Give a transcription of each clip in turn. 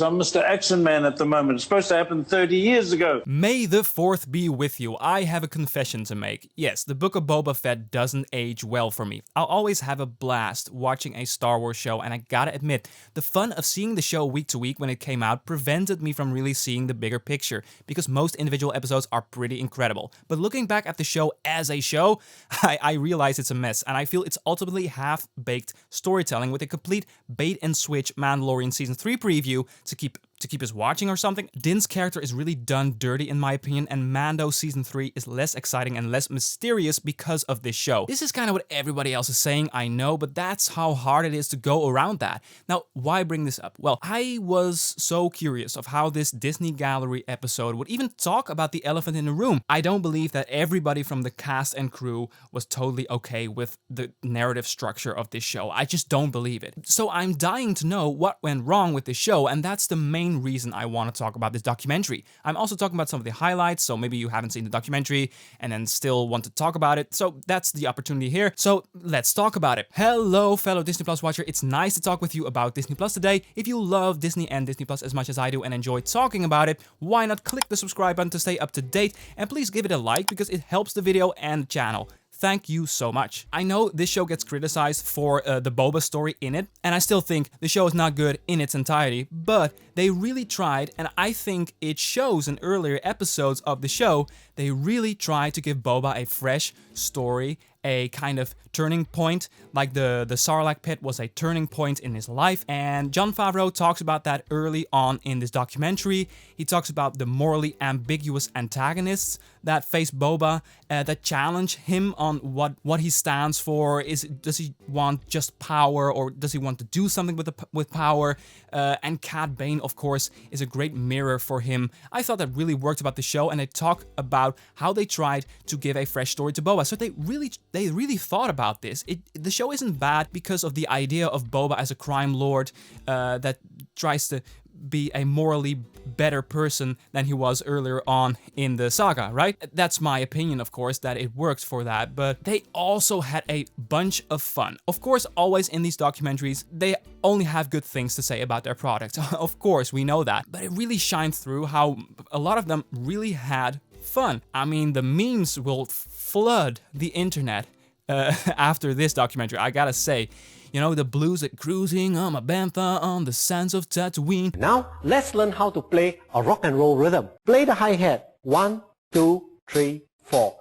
I'm Mr. Action Man at the moment. It's supposed to happen 30 years ago. May the 4th be with you. I have a confession to make. Yes, the Book of Boba Fett doesn't age well for me. I'll always have a blast watching a Star Wars show, and I gotta admit, the fun of seeing the show week to week when it came out prevented me from really seeing the bigger picture, because most individual episodes are pretty incredible. But looking back at the show as a show, I realize it's a mess, and I feel it's ultimately half-baked storytelling with a complete bait-and-switch Mandalorian Season 3 preview to keep us watching or something. Din's character is really done dirty in my opinion, and Mando Season 3 is less exciting and less mysterious because of this show. This is kind of what everybody else is saying, I know, but that's how hard it is to go around that. Now, why bring this up? Well, I was so curious of how this Disney Gallery episode would even talk about the elephant in the room. I don't believe that everybody from the cast and crew was totally okay with the narrative structure of this show. I just don't believe it. So I'm dying to know what went wrong with this show, and that's the main reason I want to talk about this documentary. I'm also talking about some of the highlights, so maybe you haven't seen the documentary and then still want to talk about it, so that's the opportunity here. So let's talk about it. Hello, fellow Disney Plus watcher. It's nice to talk with you about Disney Plus today. If you love Disney and Disney Plus as much as I do and enjoy talking about it, why not click the subscribe button to stay up to date, and please give it a like because it helps the video and the channel. Thank you so much. I know this show gets criticized for the Boba story in it, and I still think the show is not good in its entirety, but they really tried, and I think it shows in earlier episodes of the show, they really tried to give Boba a fresh story, a kind of turning point, like the Sarlacc pit was a turning point in his life, and Jon Favreau talks about that early on in this documentary. He talks about the morally ambiguous antagonists that face Boba, that challenge him on what he stands for. Does he want just power, or does he want to do something with power? And Cad Bane, of course, is a great mirror for him. I thought that really worked about the show, and they talk about how they tried to give a fresh story to Boba. So they really thought about this. The show isn't bad because of the idea of Boba as a crime lord that tries to be a morally better person than he was earlier on in the saga, right? That's my opinion, of course, that it works for that, but they also had a bunch of fun. Of course, always in these documentaries, they only have good things to say about their product. Of course, we know that, but it really shined through how a lot of them really had fun. I mean, the memes will flood the internet after this documentary, I gotta say. You know, the blues at cruising on my bantha on the sands of Tatooine. Now, let's learn how to play a rock and roll rhythm. Play the hi-hat. 1, 2, 3, 4.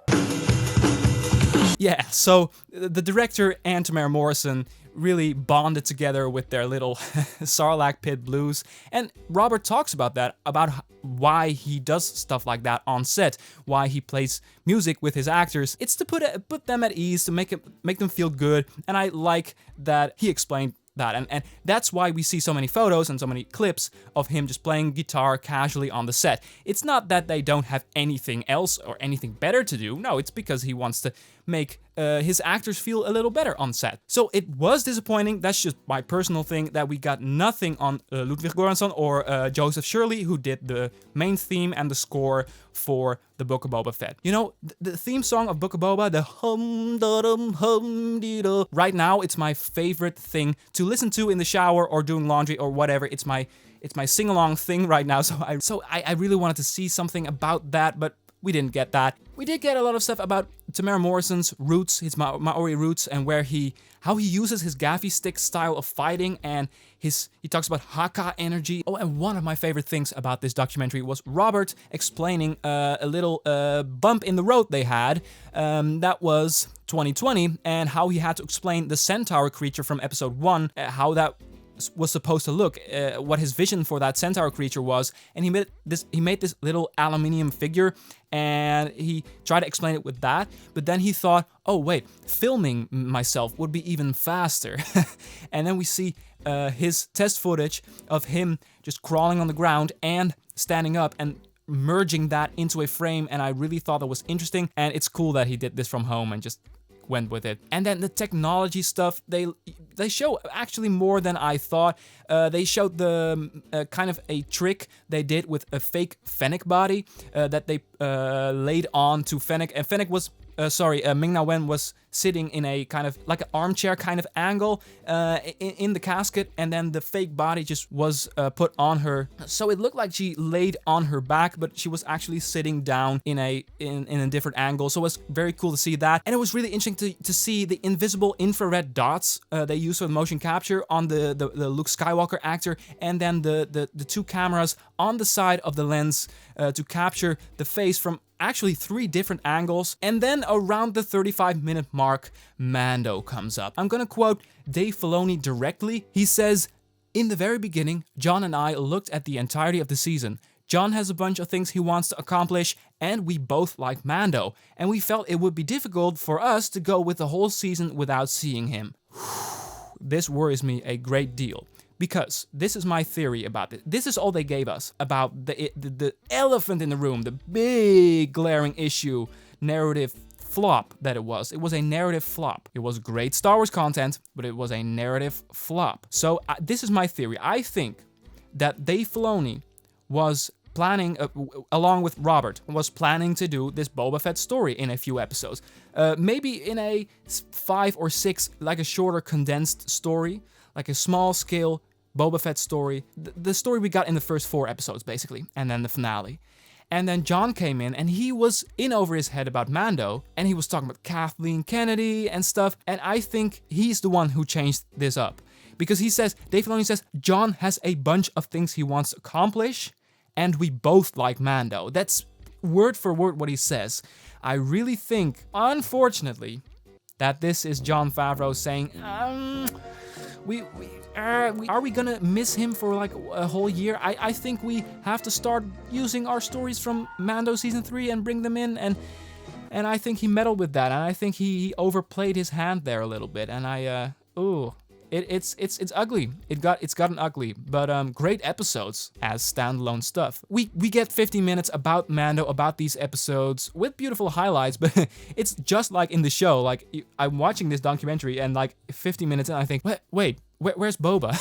Yeah, so the director and Temuera Morrison really bonded together with their little Sarlacc pit blues, and Robert talks about that, about why he does stuff like that on set, why he plays music with his actors. It's to put them at ease, to make them feel good, and I like that he explained that, and that's why we see so many photos and so many clips of him just playing guitar casually on the set. It's not that they don't have anything else or anything better to do, no, it's because he wants to make his actors feel a little better on set. So it was disappointing, that's just my personal thing, that we got nothing on Ludwig Göransson or Joseph Shirley, who did the main theme and the score for the Book of Boba Fett. You know, the theme song of Book of Boba, the hum-da-dum-hum-dee-da, right now it's my favorite thing to listen to in the shower or doing laundry or whatever. It's my sing-along thing right now, so I really wanted to see something about that, but we didn't get that. We did get a lot of stuff about Temuera Morrison's roots, his Maori roots, and how he uses his gaffy stick style of fighting, and he talks about Haka energy. Oh, and one of my favorite things about this documentary was Robert explaining a little bump in the road they had. That was 2020, and how he had to explain the centaur creature from episode 1, how that was supposed to look, what his vision for that centaur creature was, and he made this little aluminium figure, and he tried to explain it with that, but then he thought, oh wait, filming myself would be even faster. And then we see his test footage of him just crawling on the ground and standing up and merging that into a frame, and I really thought that was interesting, and it's cool that he did this from home and just went with it. And then the technology stuff, they show actually more than I thought. They showed the kind of a trick they did with a fake Fennec body that they laid on to Fennec, and Fennec was Ming-Na Wen was sitting in a kind of like an armchair kind of angle in the casket, and then the fake body just was put on her. So it looked like she laid on her back, but she was actually sitting down in a different angle. So it was very cool to see that. And it was really interesting to see the invisible infrared dots they used for motion capture on the Luke Skywalker actor, and then the two cameras on the side of the lens to capture the face from actually 3 different angles. And then around the 35-minute mark, Mando comes up. I'm gonna quote Dave Filoni directly. He says, "In the very beginning, John and I looked at the entirety of the season. John has a bunch of things he wants to accomplish, and we both like Mando. And we felt it would be difficult for us to go with the whole season without seeing him." This worries me a great deal. Because this is my theory about it. This is all they gave us about the elephant in the room, the big glaring issue, narrative flop that it was. It was a narrative flop. It was great Star Wars content, but it was a narrative flop. So this is my theory. I think that Dave Filoni was planning, along with Robert, was planning to do this Boba Fett story in a few episodes. Maybe in a 5 or 6, like a shorter condensed story, like a small scale Boba Fett story, the story we got in the first 4 episodes, basically, and then the finale. And then John came in, and he was in over his head about Mando, and he was talking about Kathleen Kennedy and stuff, and I think he's the one who changed this up. Because he says, Dave Filoni says, John has a bunch of things he wants to accomplish, and we both like Mando. That's word for word what he says. I really think, unfortunately, that this is Jon Favreau saying, are we gonna miss him for like a whole year? I think we have to start using our stories from Mando season 3 and bring them in, and I think he meddled with that, and I think he overplayed his hand there a little bit, and it's ugly. It's gotten ugly, but great episodes as standalone stuff. We get 50 minutes about Mando, about these episodes with beautiful highlights, but it's just like in the show. Like I'm watching this documentary and like 50 minutes in, I think, wait. Where's Boba?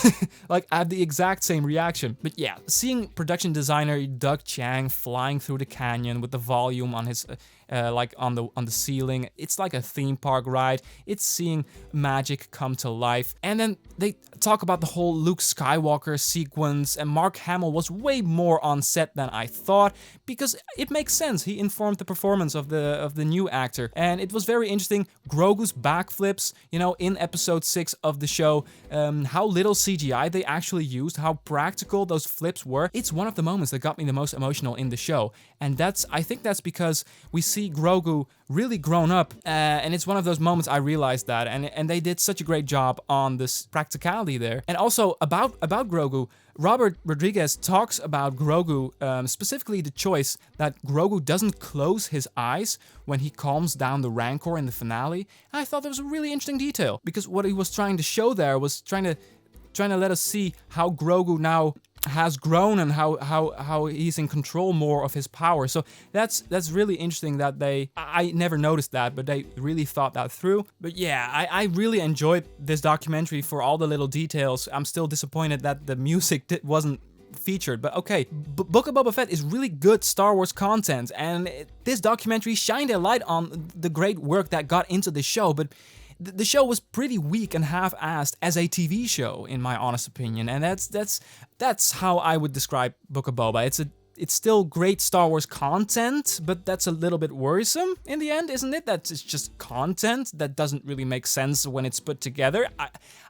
Like, I have the exact same reaction. But yeah, seeing production designer Doug Chiang flying through the canyon with the volume on his, like on the ceiling, it's like a theme park ride. It's seeing magic come to life. And then they talk about the whole Luke Skywalker sequence, and Mark Hamill was way more on set than I thought, because it makes sense. He informed the performance of the new actor, and it was very interesting. Grogu's backflips, you know, in episode 6 of the show. How little CGI they actually used, how practical those flips were. It's one of the moments that got me the most emotional in the show. And I think that's because we see Grogu really grown up, and it's one of those moments I realized that, and they did such a great job on this practicality there. And also about Grogu, Robert Rodriguez talks about Grogu, specifically the choice that Grogu doesn't close his eyes when he calms down the Rancor in the finale. And I thought that was a really interesting detail, because what he was trying to show there was trying to let us see how Grogu now has grown and how he's in control more of his power. So that's really interesting that I never noticed that, but they really thought that through. But yeah, I really enjoyed this documentary for all the little details. I'm still disappointed that the music wasn't featured, but okay. Book of Boba Fett is really good Star Wars content, and this documentary shined a light on the great work that got into the show, but the show was pretty weak and half-assed as a TV show, in my honest opinion, and that's how I would describe Book of Boba. It's still great Star Wars content, but that's a little bit worrisome in the end, isn't it? That it's just content that doesn't really make sense when it's put together.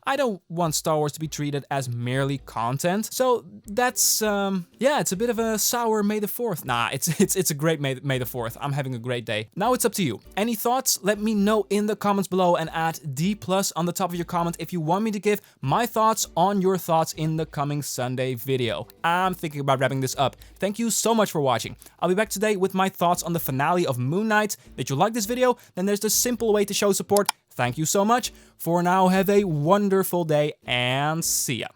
I don't want Star Wars to be treated as merely content. So that's, yeah, it's a bit of a sour May the 4th. Nah, it's a great May the 4th. I'm having a great day. Now it's up to you. Any thoughts? Let me know in the comments below, and add D+ on the top of your comment if you want me to give my thoughts on your thoughts in the coming Sunday video. I'm thinking about wrapping this up. Thank you so much for watching. I'll be back today with my thoughts on the finale of Moon Knight. Did you like this video? Then there's the simple way to show support. Thank you so much. For now, have a wonderful day, and see ya.